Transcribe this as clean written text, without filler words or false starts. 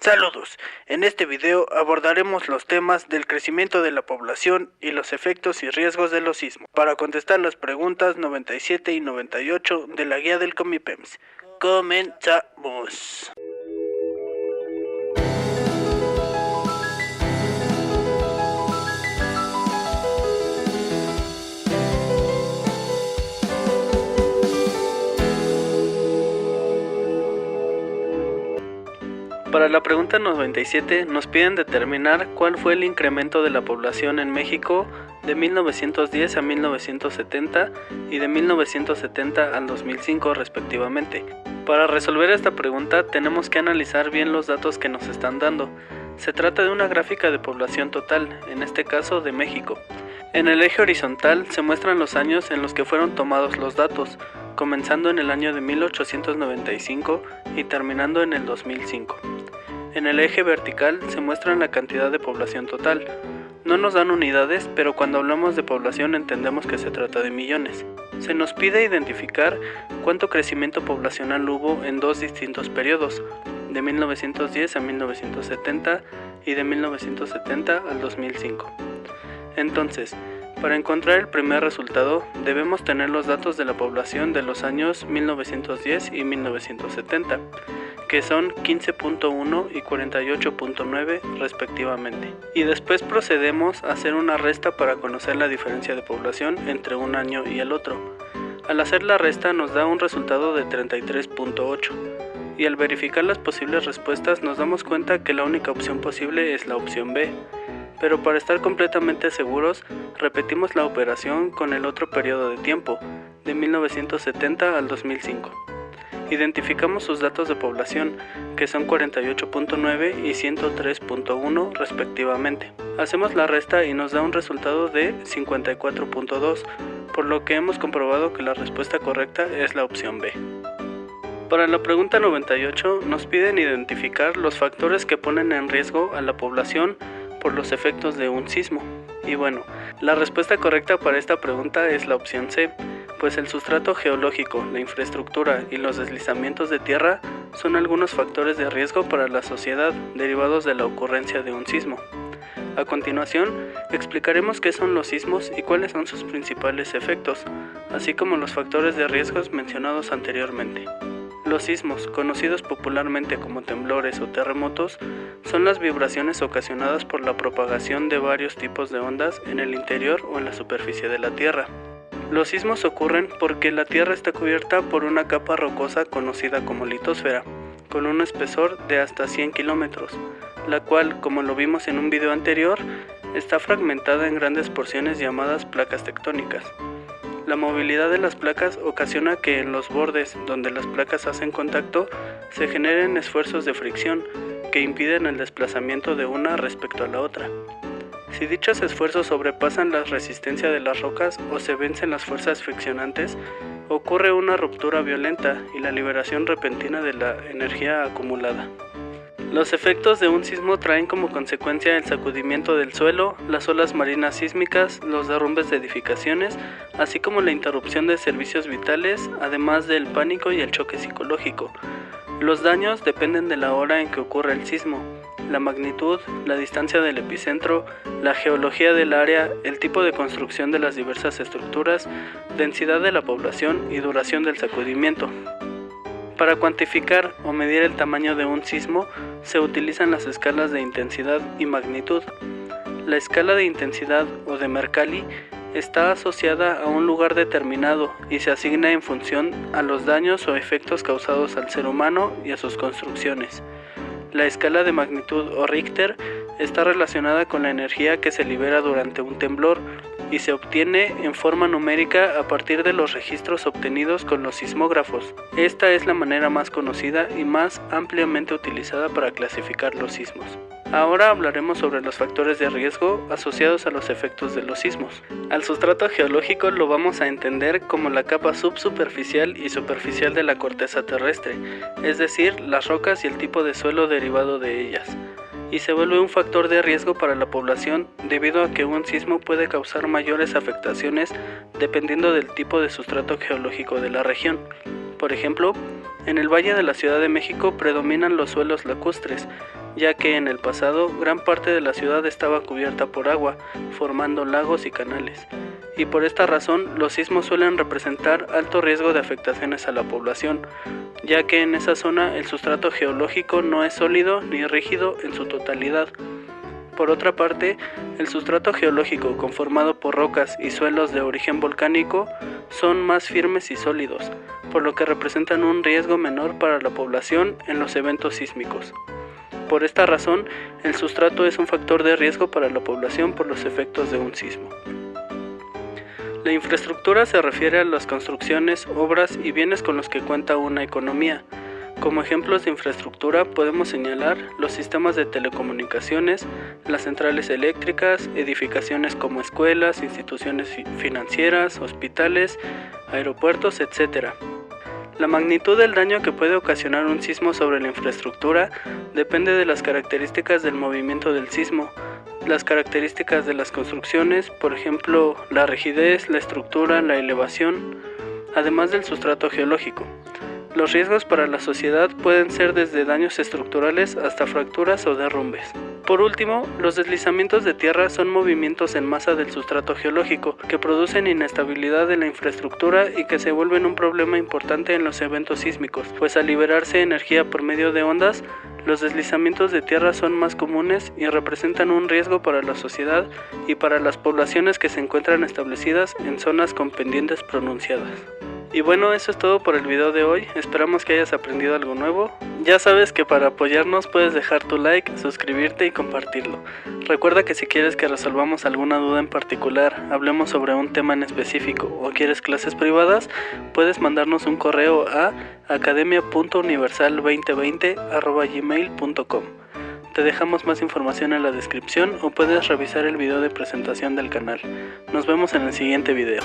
Saludos, en este video abordaremos los temas del crecimiento de la población y los efectos y riesgos de los sismos, para contestar las preguntas 97 y 98 de la guía del Comipems. Comenzamos. Para la pregunta 97 nos piden determinar cuál fue el incremento de la población en México de 1910 a 1970 y de 1970 al 2005 respectivamente. Para resolver esta pregunta tenemos que analizar bien los datos que nos están dando. Se trata de una gráfica de población total, en este caso de México. En el eje horizontal se muestran los años en los que fueron tomados los datos, comenzando en el año de 1895 y terminando en el 2005. En el eje vertical se muestra la cantidad de población total. No nos dan unidades, pero cuando hablamos de población entendemos que se trata de millones. Se nos pide identificar cuánto crecimiento poblacional hubo en dos distintos periodos, de 1910 a 1970 y de 1970 al 2005. Entonces, para encontrar el primer resultado, debemos tener los datos de la población de los años 1910 y 1970, que son 15.1 y 48.9 respectivamente. Y después procedemos a hacer una resta para conocer la diferencia de población entre un año y el otro. Al hacer la resta nos da un resultado de 33.8. Y al verificar las posibles respuestas nos damos cuenta que la única opción posible es la opción B. Pero para estar completamente seguros, repetimos la operación con el otro periodo de tiempo, de 1970 al 2005. Identificamos sus datos de población, que son 48.9 y 103.1 respectivamente. Hacemos la resta y nos da un resultado de 54.2, por lo que hemos comprobado que la respuesta correcta es la opción B. Para la pregunta 98 nos piden identificar los factores que ponen en riesgo a la población por los efectos de un sismo. Y bueno, la respuesta correcta para esta pregunta es la opción C, pues el sustrato geológico, la infraestructura y los deslizamientos de tierra son algunos factores de riesgo para la sociedad derivados de la ocurrencia de un sismo. A continuación, explicaremos qué son los sismos y cuáles son sus principales efectos, así como los factores de riesgos mencionados anteriormente. Los sismos, conocidos popularmente como temblores o terremotos, son las vibraciones ocasionadas por la propagación de varios tipos de ondas en el interior o en la superficie de la Tierra. Los sismos ocurren porque la Tierra está cubierta por una capa rocosa conocida como litosfera, con un espesor de hasta 100 kilómetros, la cual, como lo vimos en un video anterior, está fragmentada en grandes porciones llamadas placas tectónicas. La movilidad de las placas ocasiona que en los bordes donde las placas hacen contacto se generen esfuerzos de fricción que impiden el desplazamiento de una respecto a la otra. Si dichos esfuerzos sobrepasan la resistencia de las rocas o se vencen las fuerzas friccionantes, ocurre una ruptura violenta y la liberación repentina de la energía acumulada. Los efectos de un sismo traen como consecuencia el sacudimiento del suelo, las olas marinas sísmicas, los derrumbes de edificaciones, así como la interrupción de servicios vitales, además del pánico y el choque psicológico. Los daños dependen de la hora en que ocurre el sismo, la magnitud, la distancia del epicentro, la geología del área, el tipo de construcción de las diversas estructuras, densidad de la población y duración del sacudimiento. Para cuantificar o medir el tamaño de un sismo, se utilizan las escalas de intensidad y magnitud. La escala de intensidad o de Mercalli está asociada a un lugar determinado y se asigna en función a los daños o efectos causados al ser humano y a sus construcciones. La escala de magnitud o Richter está relacionada con la energía que se libera durante un temblor y se obtiene en forma numérica a partir de los registros obtenidos con los sismógrafos. Esta es la manera más conocida y más ampliamente utilizada para clasificar los sismos. Ahora hablaremos sobre los factores de riesgo asociados a los efectos de los sismos. Al sustrato geológico lo vamos a entender como la capa subsuperficial y superficial de la corteza terrestre, es decir, las rocas y el tipo de suelo derivado de ellas, y se vuelve un factor de riesgo para la población debido a que un sismo puede causar mayores afectaciones dependiendo del tipo de sustrato geológico de la región. Por ejemplo, en el Valle de la Ciudad de México predominan los suelos lacustres, ya que en el pasado gran parte de la ciudad estaba cubierta por agua, formando lagos y canales. Y por esta razón los sismos suelen representar alto riesgo de afectaciones a la población, ya que en esa zona el sustrato geológico no es sólido ni rígido en su totalidad. Por otra parte, el sustrato geológico conformado por rocas y suelos de origen volcánico son más firmes y sólidos, por lo que representan un riesgo menor para la población en los eventos sísmicos. Por esta razón, el sustrato es un factor de riesgo para la población por los efectos de un sismo. La infraestructura se refiere a las construcciones, obras y bienes con los que cuenta una economía. Como ejemplos de infraestructura podemos señalar los sistemas de telecomunicaciones, las centrales eléctricas, edificaciones como escuelas, instituciones financieras, hospitales, aeropuertos, etc. La magnitud del daño que puede ocasionar un sismo sobre la infraestructura depende de las características del movimiento del sismo, las características de las construcciones, por ejemplo, la rigidez, la estructura, la elevación, además del sustrato geológico. Los riesgos para la sociedad pueden ser desde daños estructurales hasta fracturas o derrumbes. Por último, los deslizamientos de tierra son movimientos en masa del sustrato geológico que producen inestabilidad de la infraestructura y que se vuelven un problema importante en los eventos sísmicos, pues al liberarse energía por medio de ondas, los deslizamientos de tierra son más comunes y representan un riesgo para la sociedad y para las poblaciones que se encuentran establecidas en zonas con pendientes pronunciadas. Y bueno, eso es todo por el video de hoy, esperamos que hayas aprendido algo nuevo. Ya sabes que para apoyarnos puedes dejar tu like, suscribirte y compartirlo. Recuerda que si quieres que resolvamos alguna duda en particular, hablemos sobre un tema en específico o quieres clases privadas, puedes mandarnos un correo a academia.universal2020@gmail.com. Te dejamos más información en la descripción o puedes revisar el video de presentación del canal. Nos vemos en el siguiente video.